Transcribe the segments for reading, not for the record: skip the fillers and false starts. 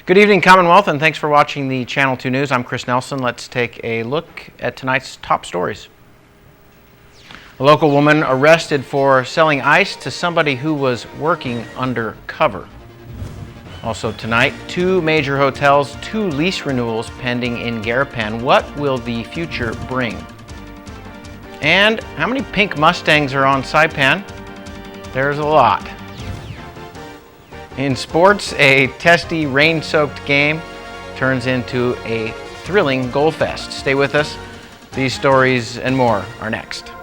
Good evening, Commonwealth, and thanks for watching the Channel 2 News. I'm Chris Nelson. Let's take a look at tonight's top stories. A local woman arrested for selling ice to somebody who was working undercover. Also tonight, 2 major hotels, 2 lease renewals pending in Guerrero. What will the future bring? And how many pink Mustangs are on Saipan? There's a lot. In sports, a testy, rain-soaked game turns into a thrilling goal fest. Stay with us. These stories and more are next.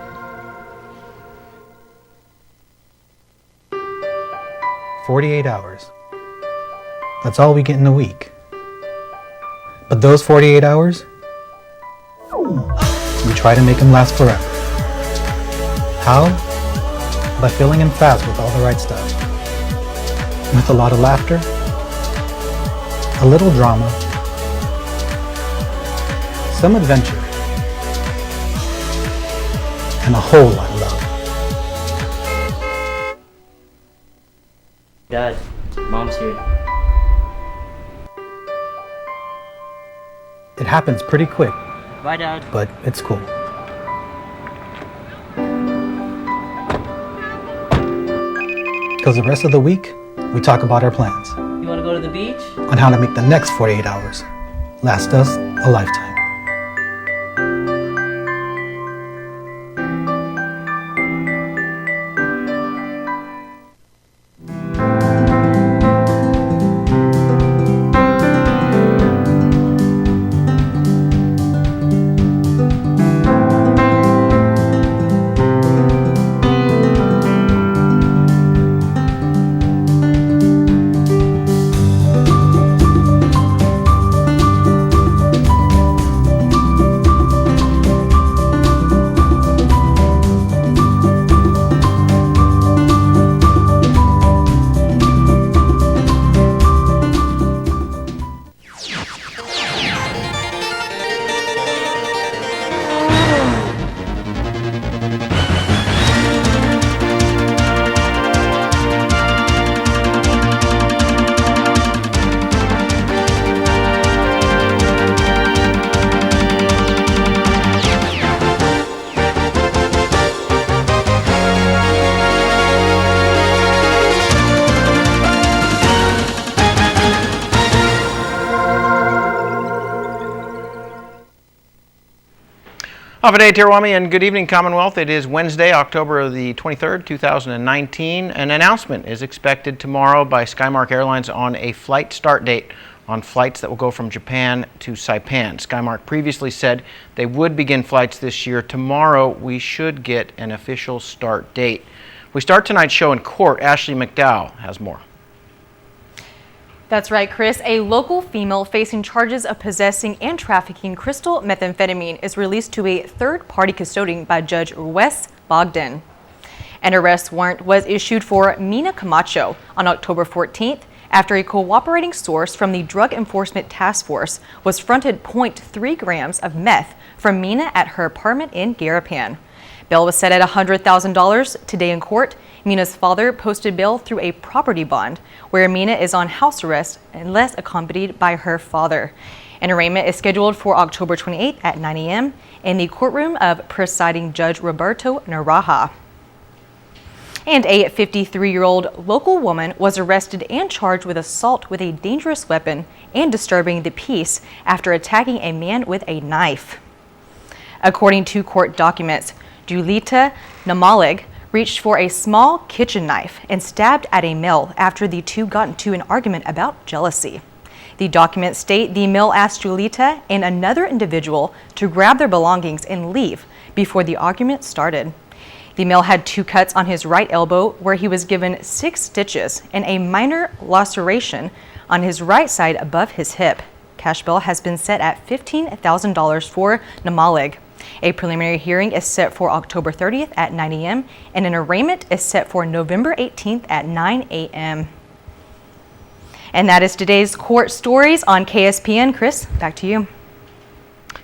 "48 hours. That's all we get in a week. But those 48 hours, we try to make them last forever. How? By filling in fast with all the right stuff. With a lot of laughter, a little drama, some adventure, and a whole lot of love." Dad, Mom's here. It happens pretty quick, Bye, Dad. but it's cool. Because the rest of the week, we talk about our plans You want to go to the beach? on how to make the next 48 hours last us a lifetime. Havaday Tirwami, and good evening, Commonwealth. It is Wednesday, October the 23rd, 2019. An announcement is expected tomorrow by Skymark Airlines on a flight start date on flights that will go from Japan to Saipan. Skymark previously said they would begin flights this year. Tomorrow, we should get an official start date. We start tonight's show in court. Ashley McDowell has more. That's right, Chris. A local female facing charges of possessing and trafficking crystal methamphetamine is released to a third-party custodian by Judge Wes Bogdan. An arrest warrant was issued for Mina Camacho on October 14th after a cooperating source from the Drug Enforcement Task Force was fronted 0.3 grams of meth from Mina at her apartment in Guerrero. Bail was set at $100,000 today in court. Mina's father posted bail through a property bond, where Mina is on house arrest unless accompanied by her father. An arraignment is scheduled for October 28th at 9 a.m. in the courtroom of presiding Judge Roberto Naraha. And a 53-year-old local woman was arrested and charged with assault with a dangerous weapon and disturbing the peace after attacking a man with a knife. According to court documents, Julita Namalig reached for a small kitchen knife and stabbed at a male after the two got into an argument about jealousy. The documents state the male asked Julita and another individual to grab their belongings and leave before the argument started. The male had 2 cuts on his right elbow where he was given 6 stitches and a minor laceration on his right side above his hip. Cash bail has been set at $15,000 for Namalig. A preliminary hearing is set for October 30th at 9 a.m. and an arraignment is set for November 18th at 9 a.m. And that is today's court stories on KSPN. Chris, back to you.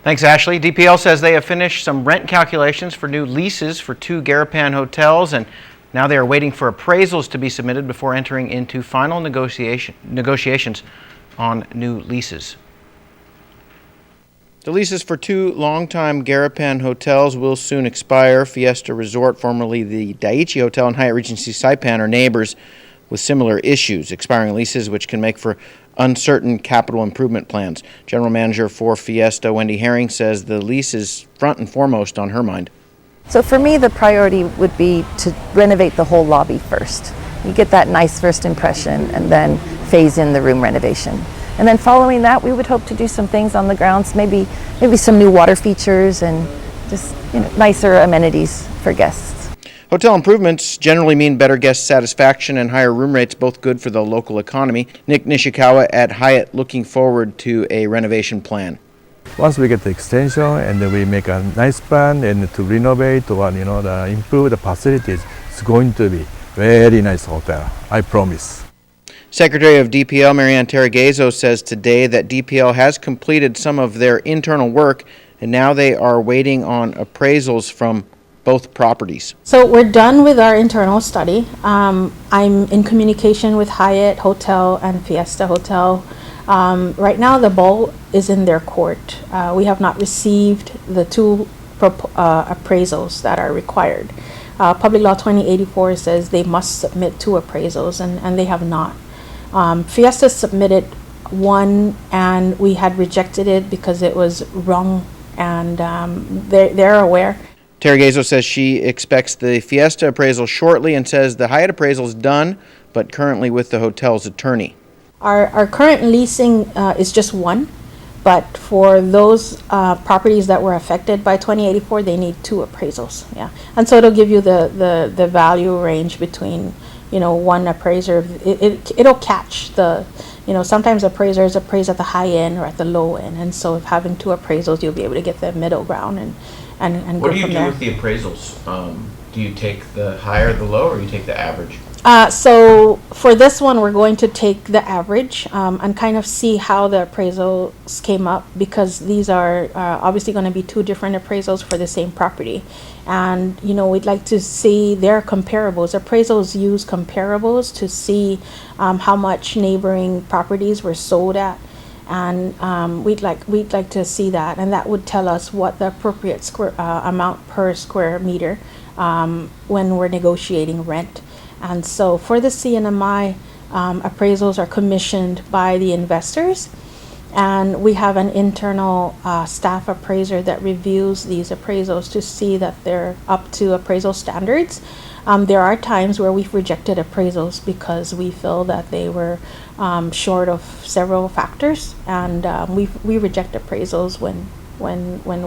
Thanks, Ashley. DPL says they have finished some rent calculations for new leases for 2 Guerrero hotels, and now they are waiting for appraisals to be submitted before entering into final negotiations on new leases. The leases for two longtime Garapan hotels will soon expire. Fiesta Resort, formerly the Daiichi Hotel, and Hyatt Regency Saipan are neighbors with similar issues, expiring leases which can make for uncertain capital improvement plans. General Manager for Fiesta, Wendy Herring, says the lease is front and foremost on her mind. So for me, the priority would be to renovate the whole lobby first. You get that nice first impression and then phase in the room renovation. And then following that, we would hope to do some things on the grounds, maybe some new water features and just nicer amenities for guests. Hotel improvements generally mean better guest satisfaction and higher room rates, both good for the local economy. Nick Nishikawa at Hyatt looking forward to a renovation plan. Once we get the extension and then we make a nice plan and to renovate or improve the facilities, it's going to be very nice hotel, I promise. Secretary of DPL Marianne Terragezo says today that DPL has completed some of their internal work and now they are waiting on appraisals from both properties. So we're done with our internal study. I'm in communication with Hyatt Hotel and Fiesta Hotel. Right now the ball is in their court. We have not received the two appraisals that are required. Public Law 2084 says they must submit two appraisals and they have not. Fiesta submitted one and we had rejected it because it was wrong and they're aware. Terragezo says she expects the Fiesta appraisal shortly and says the Hyatt appraisal is done, but currently with the hotel's attorney. Our current leasing is just one, but for those properties that were affected by 2084, they need two appraisals. Yeah, and so it'll give you the value range between one appraiser. It'll catch the sometimes appraisers appraise at the high end or at the low end, and so if having two appraisals, you'll be able to get the middle ground and What go do you from do there. with the appraisals? Do you take the higher, the low, or you take the average? So for this one, we're going to take the average and kind of see how the appraisals came up, because these are obviously going to be two different appraisals for the same property. And, we'd like to see their comparables. Appraisals use comparables to see how much neighboring properties were sold at. And we'd like to see that, and that would tell us what the appropriate amount per square meter when we're negotiating rent. And so for the CNMI, appraisals are commissioned by the investors, and we have an internal staff appraiser that reviews these appraisals to see that they're up to appraisal standards. There are times where we've rejected appraisals because we feel that they were short of several factors, and we reject appraisals when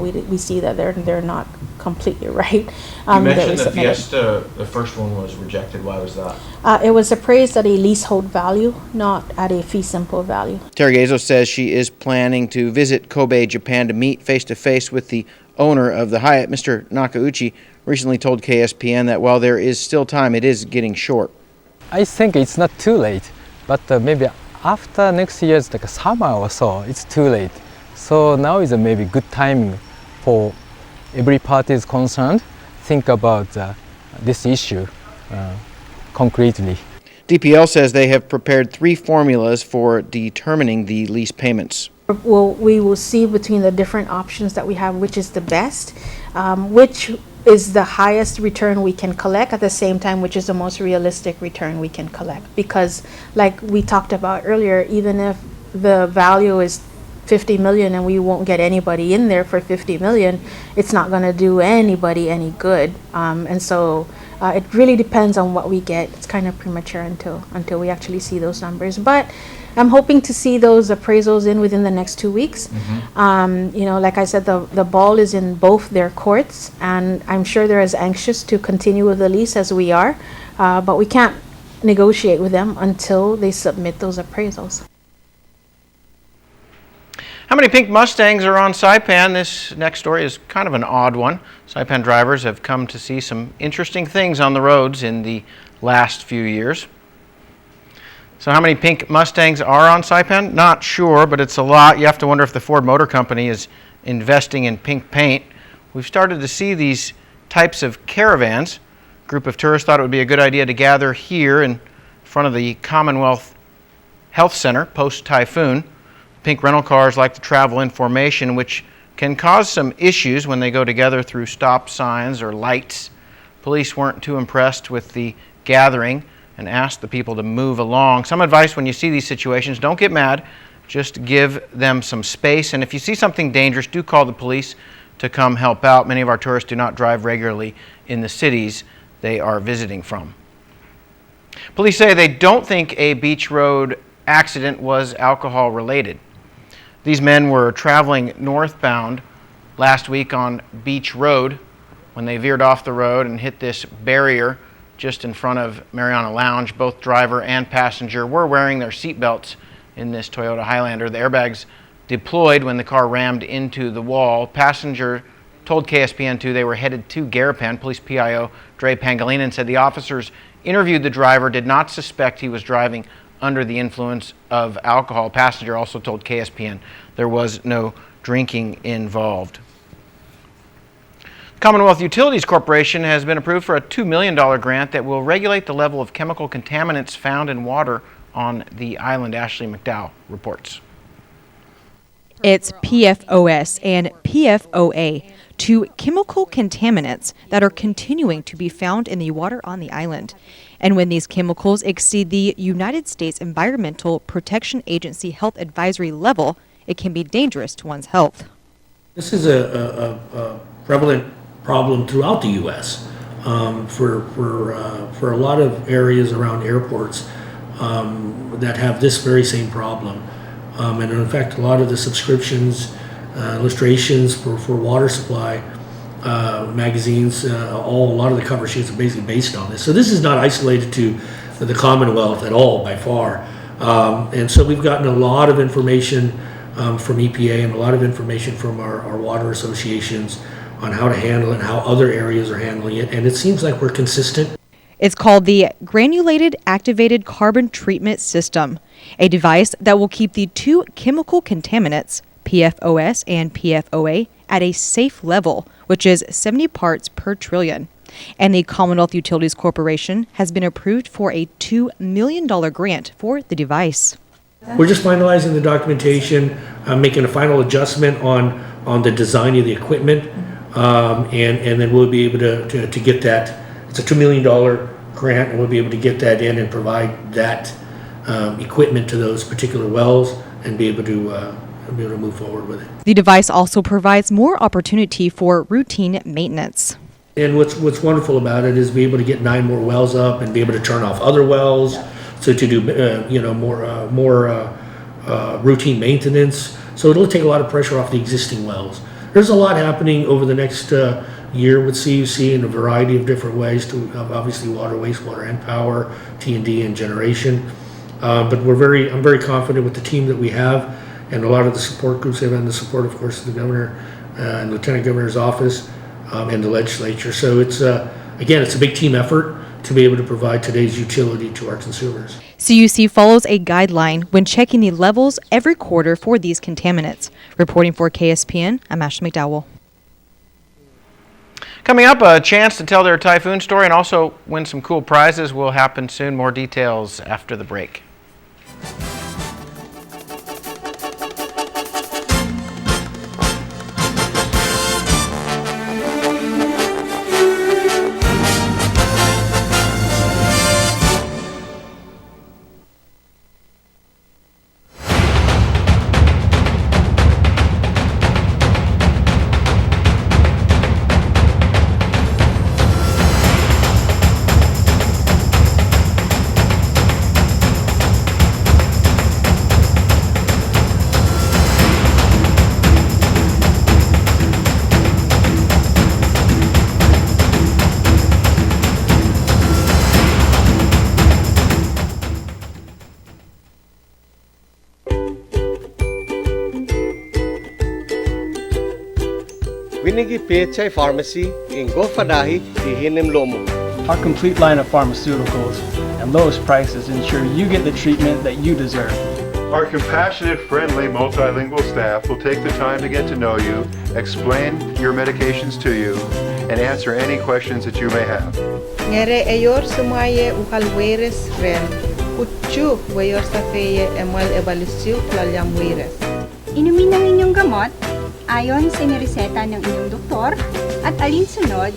we see that they're not completely right. You mentioned the Fiesta, the first one was rejected. Why was that? It was appraised at a leasehold value, not at a fee simple value. Terragezo says she is planning to visit Kobe, Japan to meet face-to-face with the owner of the Hyatt. Mr. Nakauchi recently told KSPN that while there is still time, it is getting short. I think it's not too late, but maybe after next year's summer or so, it's too late. So now is maybe good timing for every party is concerned, think about this issue concretely. DPL says they have prepared 3 formulas for determining the lease payments. We will see between the different options that we have which is the best, which is the highest return we can collect, at the same time which is the most realistic return we can collect. Because like we talked about earlier, even if the value is 50 million and we won't get anybody in there for 50 million, it's not going to do anybody any good. And so it really depends on what we get. It's kind of premature until we actually see those numbers. But I'm hoping to see those appraisals in within the next 2 weeks. Like I said, the ball is in both their courts, and I'm sure they're as anxious to continue with the lease as we are. But we can't negotiate with them until they submit those appraisals. How many pink Mustangs are on Saipan? This next story is kind of an odd one. Saipan drivers have come to see some interesting things on the roads in the last few years. So how many pink Mustangs are on Saipan? Not sure, but it's a lot. You have to wonder if the Ford Motor Company is investing in pink paint. We've started to see these types of caravans. A group of tourists thought it would be a good idea to gather here in front of the Commonwealth health center post-typhoon. Pink rental cars like to travel in formation, which can cause some issues when they go together through stop signs or lights. Police weren't too impressed with the gathering and asked the people to move along. Some advice when you see these situations: don't get mad, just give them some space, and if you see something dangerous, do call the police to come help out. Many of our tourists do not drive regularly in the cities they are visiting from. Police say they don't think a beach road accident was alcohol related. These men were traveling northbound last week on Beach Road when they veered off the road and hit this barrier just in front of Mariana Lounge. Both driver and passenger were wearing their seatbelts in this Toyota Highlander. The airbags deployed when the car rammed into the wall. Passenger told KSPN2 they were headed to Garapan. Police PIO Dre Pangilinan said the officers interviewed the driver, did not suspect he was driving under the influence of alcohol. Passenger also told KSPN there was no drinking involved. Commonwealth Utilities Corporation has been approved for a $2 million grant that will regulate the level of chemical contaminants found in water on the island. Ashley McDowell reports. It's PFOS and PFOA, two chemical contaminants that are continuing to be found in the water on the island. And when these chemicals exceed the United States Environmental Protection Agency health advisory level, it can be dangerous to one's health. This is a prevalent problem throughout the U.S. For a lot of areas around airports that have this very same problem. And in fact, a lot of the subscriptions, illustrations for water supply magazines, a lot of the cover sheets are basically based on this. So this is not isolated to the Commonwealth at all by far. And so we've gotten a lot of information from EPA and a lot of information from our water associations on how to handle it and how other areas are handling it. And it seems like we're consistent. It's called the Granulated Activated Carbon Treatment System, a device that will keep the two chemical contaminants, PFOS and PFOA, at a safe level, which is 70 parts per trillion. And the Commonwealth Utilities Corporation has been approved for a $2 million grant for the device. We're just finalizing the documentation, making a final adjustment on the design of the equipment, and then we'll be able to get that. It's a $2 million grant, and we'll be able to get that in and provide that equipment to those particular wells and be able to move forward with it. The device also provides more opportunity for routine maintenance. And what's wonderful about it is be able to get 9 more wells up and be able to turn off other wells, so to do more routine maintenance. So it'll take a lot of pressure off the existing wells. There's a lot happening over the next year with CUC in a variety of different ways to obviously water, wastewater, and power, T&D, and generation. But I'm very confident with the team that we have and a lot of the support groups have, and the support, of course, of the governor and lieutenant governor's office and the legislature. So it's a big team effort to be able to provide today's utility to our consumers. CUC follows a guideline when checking the levels every quarter for these contaminants. Reporting for KSPN, I'm Ashley McDowell. Coming up, a chance to tell their typhoon story and also win some cool prizes will happen soon. More details after the break. Winigi PHI Pharmacy in Gofadahi, Ihinim Lomo. Our complete line of pharmaceuticals and lowest prices ensure you get the treatment that you deserve. Our compassionate, friendly, multilingual staff will take the time to get to know you, explain your medications to you, and answer any questions that you may have. Ngere ayor sumaye uhalweres ren Utsu, wayo sa feye emuel evalusiu klalyam wires. Inumin ang inyong gamot ayon sa inireseta ng inyong doktor at alinsunod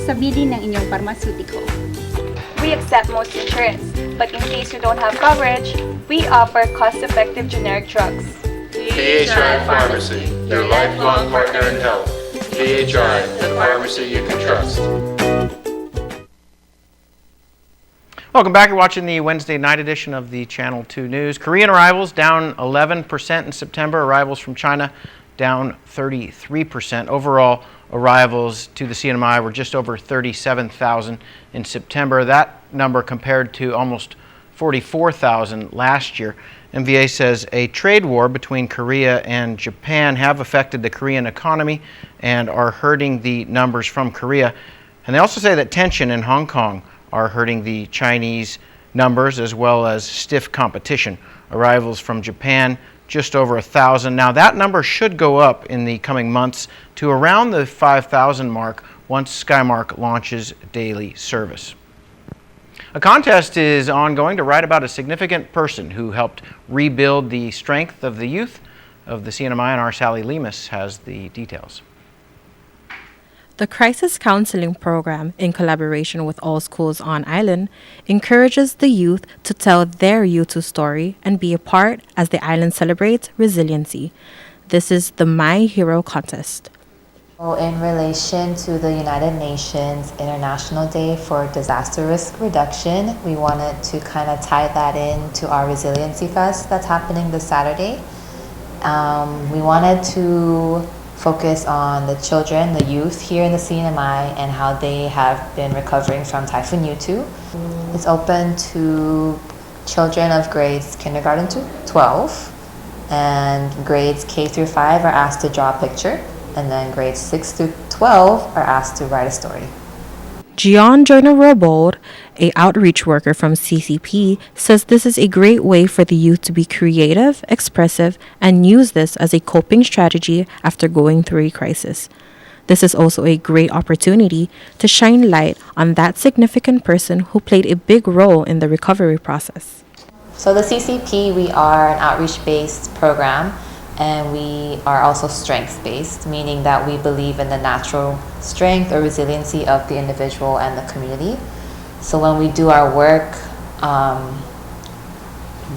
sa bilin ng inyong parmasutiko. We accept most insurance, but in case you don't have coverage, we offer cost-effective generic drugs. PHI Pharmacy, your lifelong partner in health. PHI, the pharmacy you can trust. Welcome back. You're watching the Wednesday night edition of the Channel 2 News. Korean arrivals down 11% in September. Arrivals from China down 33%. Overall arrivals to the CNMI were just over 37,000 in September. That number compared to almost 44,000 last year. MVA says a trade war between Korea and Japan have affected the Korean economy and are hurting the numbers from Korea. And they also say that tension in Hong Kong are hurting the Chinese numbers as well as stiff competition. Arrivals from Japan just over 1,000. Now that number should go up in the coming months to around the 5,000 mark once Skymark launches daily service. A contest is ongoing to write about a significant person who helped rebuild the strength of the youth of the CNMI, and our Sally Lemus has the details. The Crisis Counseling Program, in collaboration with all schools on island, encourages the youth to tell their U2 story and be a part as the island celebrates resiliency. This is the My Hero contest. In relation to the United Nations International Day for Disaster Risk Reduction, we wanted to kind of tie that in to our Resiliency Fest that's happening this Saturday. We wanted to focus on the children, the youth here in the CNMI and how they have been recovering from Typhoon U2. It's open to children of grades kindergarten to 12, and grades K through 5 are asked to draw a picture, and then grades 6 through 12 are asked to write a story. Gian Joyner-Robold, a outreach worker from CCP, says this is a great way for the youth to be creative, expressive, and use this as a coping strategy after going through a crisis. This is also a great opportunity to shine light on that significant person who played a big role in the recovery process. So the CCP, we are an outreach-based program, and we are also strengths-based, meaning that we believe in the natural strength or resiliency of the individual and the community. So when we do our work,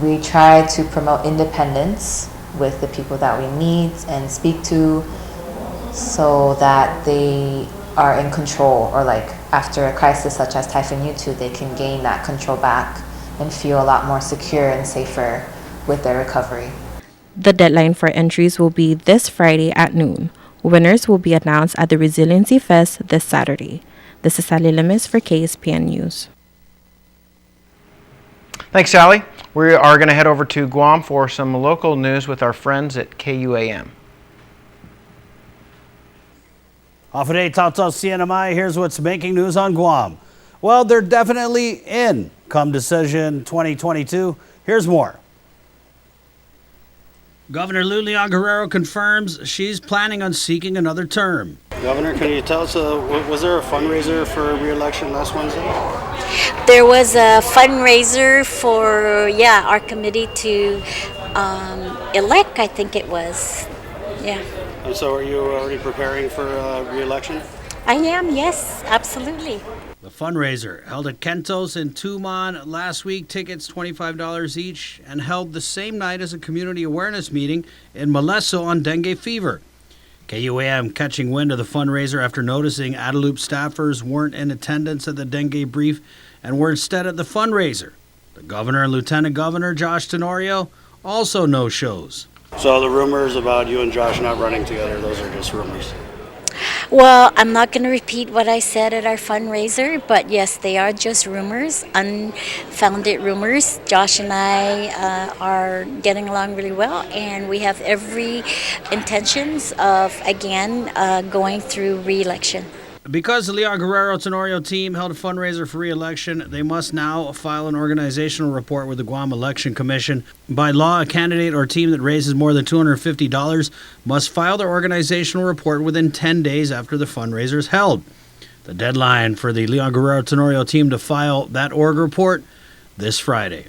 we try to promote independence with the people that we meet and speak to, so that they are in control, or like after a crisis such as Typhoon U2, they can gain that control back and feel a lot more secure and safer with their recovery. The deadline for entries will be this Friday at noon. Winners will be announced at the Resiliency Fest this Saturday. This is Sally Lemus for KSPN News. Thanks, Sally. We are going to head over to Guam for some local news with our friends at KUAM. Afade Tautau CNMI, here's what's making news on Guam. Well, they're definitely in come decision 2022. Here's more. Governor Lula Guerrero confirms she's planning on seeking another term. Governor, can you tell us, was there a fundraiser for re-election last Wednesday? There was a fundraiser for, our committee to elect, I think it was. Yeah. And so are you already preparing for re-election? I am, yes, absolutely. The fundraiser held at Kentos in Tumon last week, tickets $25 each, and held the same night as a community awareness meeting in Maleso on dengue fever. KUAM catching wind of the fundraiser after noticing Adelup staffers weren't in attendance at the dengue brief and were instead at the fundraiser. The governor and lieutenant governor, Josh Tenorio, also no shows. So the rumors about you and Josh not running together, those are just rumors? Well, I'm not going to repeat what I said at our fundraiser, but yes, they are just rumors, unfounded rumors. Josh and I are getting along really well, and we have every intentions of, again, going through re-election. Because the Lula Guerrero Tenorio team held a fundraiser for re-election, they must now file an organizational report with the Guam Election Commission. By law, a candidate or team that raises more than $250 must file their organizational report within 10 days after the fundraiser is held. The deadline for the Lula Guerrero Tenorio team to file that org report this Friday.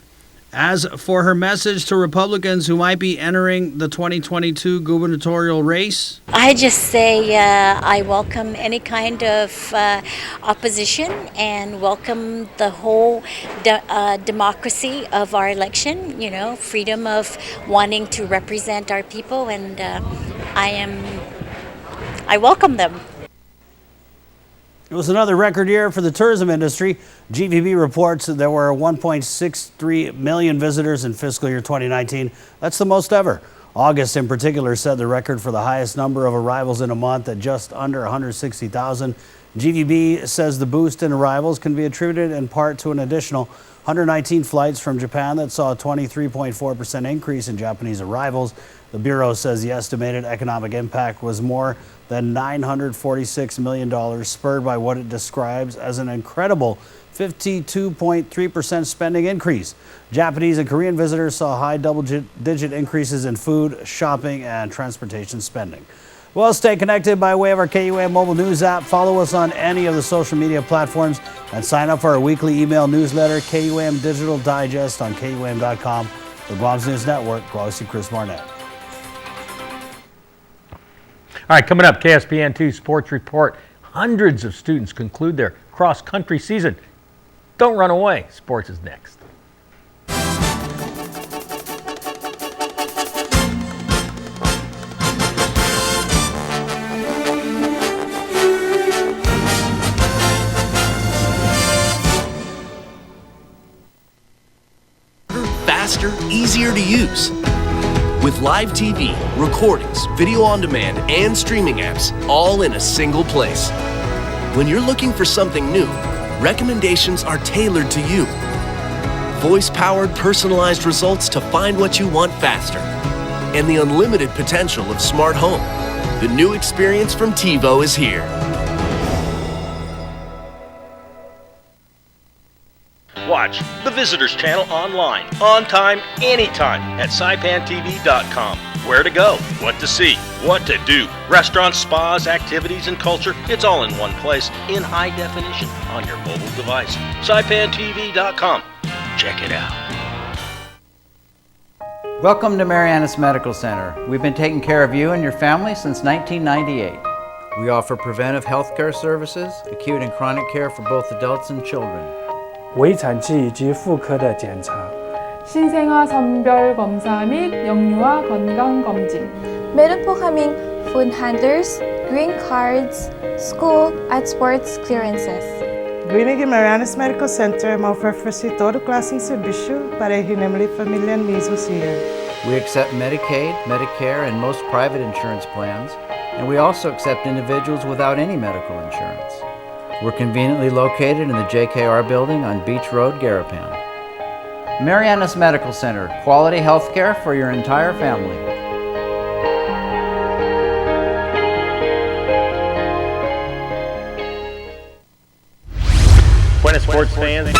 As for her message to Republicans who might be entering the 2022 gubernatorial race, I just say I welcome any kind of opposition and welcome the whole democracy of our election, you know, freedom of wanting to represent our people, and I welcome them. it was another record year for the tourism industry. GVB reports that there were 1.63 million visitors in fiscal year 2019. That's the most ever. August in particular set the record for the highest number of arrivals in a month at just under 160,000. GVB says the boost in arrivals can be attributed in part to an additional 119 flights from Japan that saw a 23.4% increase in Japanese arrivals. The Bureau says the estimated economic impact was more than $946 million, spurred by what it describes as an incredible 52.3% spending increase. Japanese and Korean visitors saw high double-digit increases in food, shopping, and transportation spending. Well, stay connected by way of our KUAM mobile news app. Follow us on any of the social media platforms and sign up for our weekly email newsletter, KUAM Digital Digest on KUAM.com. For Guam's News Network, Guam Chris Marnett. All right, coming up, KSPN2 Sports Report. Hundreds of students conclude their cross-country season. Don't run away. Sports is next. Faster, easier to use. With live TV, recordings, video on demand, and streaming apps, all in a single place. When you're looking for something new, recommendations are tailored to you. Voice-powered, personalized results to find what you want faster. And the unlimited potential of smart home. The new experience from TiVo is here. Watch the Visitors Channel online, on time, anytime at saipantv.com. Where to go, what to see, what to do. Restaurants, spas, activities, and culture. It's all in one place, in high definition, on your mobile device. saipantv.com. Check it out. Welcome to Marianas Medical Center. We've been taking care of you and your family since 1998. We offer preventive health care services, acute and chronic care for both adults and children. 微产期以及妇科的检查. 신생아 선별 검사 및 영유아 건강 검진. Meron po kaming food handlers, green cards, school at sports clearances. Greenig Marianas Medical Center oferece todo classe de serviço para a família mesmo dia. We accept Medicaid, Medicare, and most private insurance plans, and we also accept individuals without any medical insurance. We're conveniently located in the JKR building on Beach Road, Garapan. Marianas Medical Center, quality health care for your entire family. Buenas sports fans.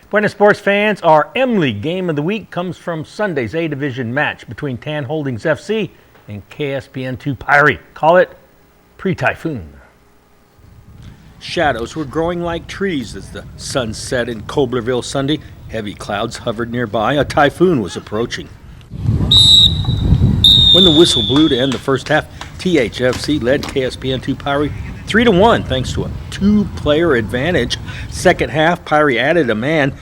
Buenas Sports fans, our M-League game of the week comes from Sunday's A-Division match between Tan Holdings FC and KSPN2 Pyrie. Call it pre-typhoon. Shadows were growing like trees as the sun set in Coblerville Sunday. Heavy clouds hovered nearby. A typhoon was approaching. When the whistle blew to end the first half, THFC led KSPN2 Pyrie 3-1 thanks to a two-player advantage. Second half, Pyrie added a man,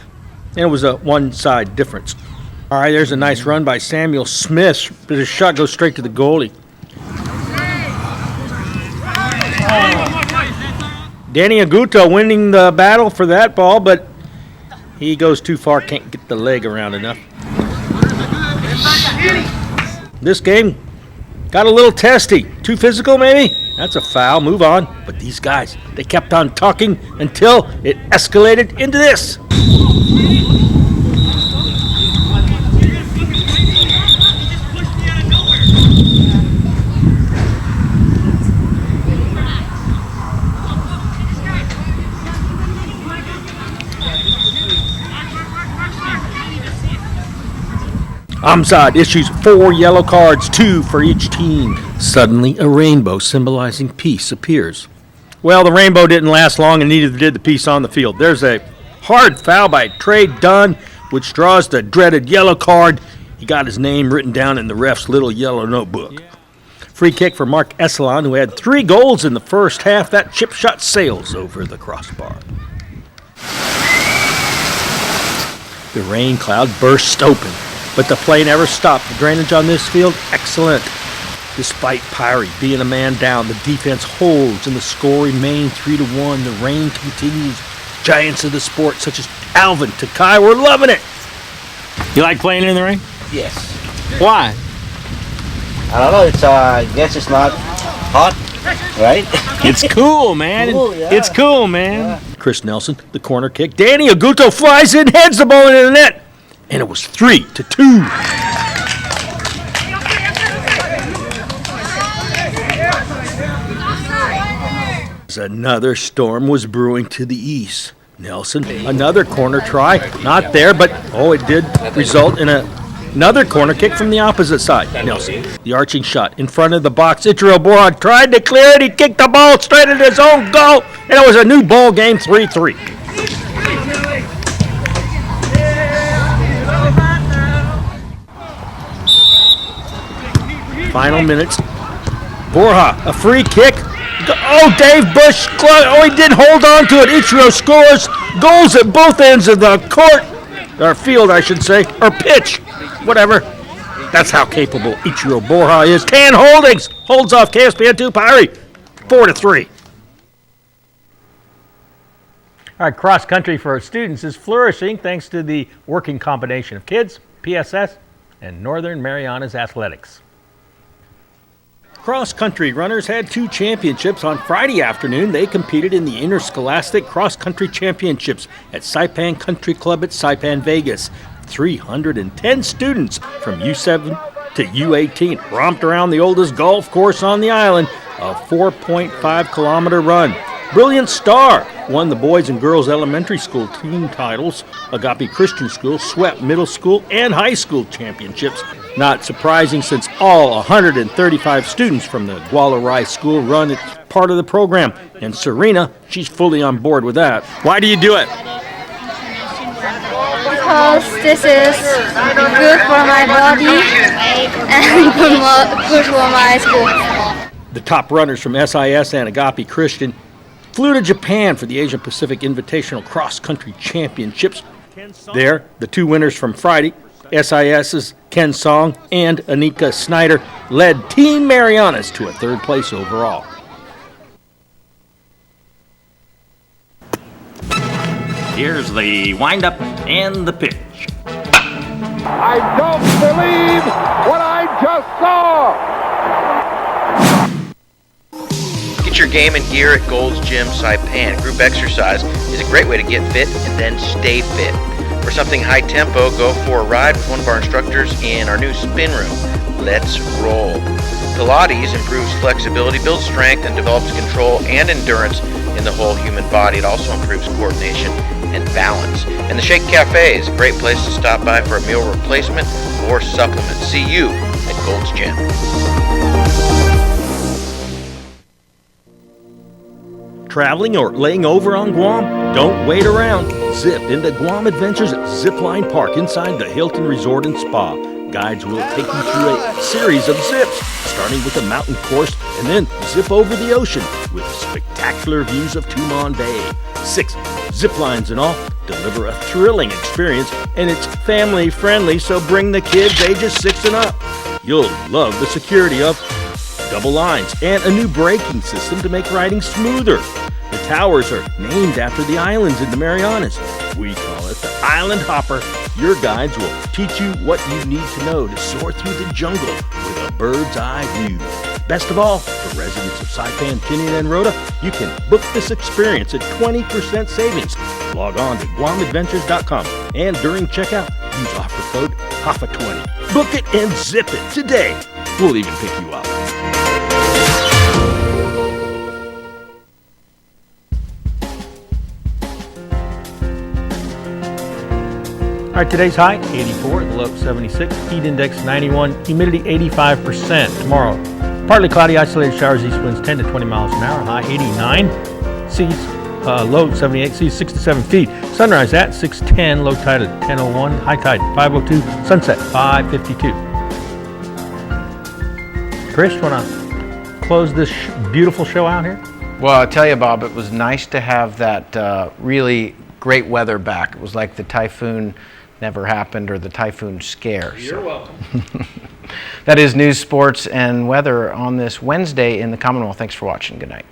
and it was a one-side difference. All right, there's a nice run by Samuel Smith, but his shot goes straight to the goalie. Danny Aguto winning the battle for that ball, but he goes too far, can't get the leg around enough. This game got a little testy. Too physical, maybe? That's a foul. Move on. But these guys, they kept on talking until it escalated into this. Amzad issues 4 yellow cards, 2 for each team. Suddenly, a rainbow symbolizing peace appears. Well, the rainbow didn't last long, and neither did the peace on the field. There's a hard foul by Trey Dunn, which draws the dreaded yellow card. He got his name written down in the ref's little yellow notebook. Free kick for Mark Esselon, who had 3 goals in the first half. That chip shot sails over the crossbar. The rain cloud burst open, but the play never stopped. The drainage on this field, excellent. Despite Pyrie being a man down, the defense holds and the score remains 3-1. The rain continues. Giants of the sport such as Alvin, Takai, we're loving it. You like playing in the rain? Yes. Why? I don't know. It's I guess it's not hot, right? It's cool, man. Cool, yeah. It's cool, man. Yeah. Chris Nelson, the corner kick. Danny Aguto flies in, heads the ball into the net, and it was 3-2. Another storm was brewing to the east. Nelson, another corner try, not there, but it did result in another corner kick from the opposite side. Nelson, the arching shot in front of the box. Ichiro Bora tried to clear it. He kicked the ball straight at his own goal, and it was a new ball game, 3-3. Final minutes. Borja, a free kick. Dave Bush, he did hold on to it. Ichiro scores. Goals at both ends of the court, or field, I should say, or pitch, whatever. That's how capable Ichiro Borja is. Can Holdings holds off KSPN2 Pyrie, 4-3. All right, cross country for our students is flourishing thanks to the working combination of kids, PSS, and Northern Marianas Athletics. Cross-country runners had 2 championships on Friday afternoon. They competed in the Interscholastic Cross-Country Championships at Saipan Country Club at Saipan, Vegas. 310 students from U7 to U18 romped around the oldest golf course on the island, a 4.5-kilometer run. Brilliant Star won the boys and girls elementary school team titles. Agape Christian School swept middle school and high school championships. Not surprising since all 135 students from the Gualarai School run as part of the program. And Serena, she's fully on board with that. Why do you do it? Because this is good for my body and good for my school. The top runners from SIS and Agape Christian flew to Japan for the Asian Pacific Invitational Cross Country Championships. There, the 2 winners from Friday, SIS's Ken Song and Anika Snyder, led Team Marianas to a 3rd place overall. Here's the windup and the pitch. I don't believe what I just saw! Get your game and gear at Gold's Gym Saipan. Group exercise is a great way to get fit and then stay fit. For something high tempo, go for a ride with one of our instructors in our new spin room. Let's roll. Pilates improves flexibility, builds strength, and develops control and endurance in the whole human body. It also improves coordination and balance. And the Shake Cafe is a great place to stop by for a meal replacement or supplement. See you at Gold's Gym. Traveling or laying over on Guam? Don't wait around. Zip into Guam Adventures Zipline Park inside the Hilton Resort and Spa. Guides will take you through a series of zips, starting with a mountain course and then zip over the ocean with spectacular views of Tumon Bay. 6 zip lines in all deliver a thrilling experience, and it's family friendly, so bring the kids ages 6 and up. You'll love the security of double lines and a new braking system to make riding smoother. The towers are named after the islands in the Marianas. We call it the Island Hopper. Your guides will teach you what you need to know to soar through the jungle with a bird's eye view. Best of all, for residents of Saipan, Tinian, and Rota, you can book this experience at 20% savings. Log on to GuamAdventures.com and during checkout, use offer code HAFA20. Book it and zip it today. We'll even pick you up. All right, today's high, 84, the low 76, heat index 91, humidity 85%. Tomorrow, partly cloudy, isolated showers, east winds 10 to 20 miles an hour, high 89, seas, low 78, seas 6 to 7 feet. Sunrise at 6:10, low tide at 10:01, high tide 5:02, sunset 5:52. Chris, you want to close this beautiful show out here? Well, I'll tell you, Bob, it was nice to have that really great weather back. It was like the typhoon never happened or the typhoon scare. You're welcome. That is news, sports, and weather on this Wednesday in the Commonwealth. Thanks for watching. Good night.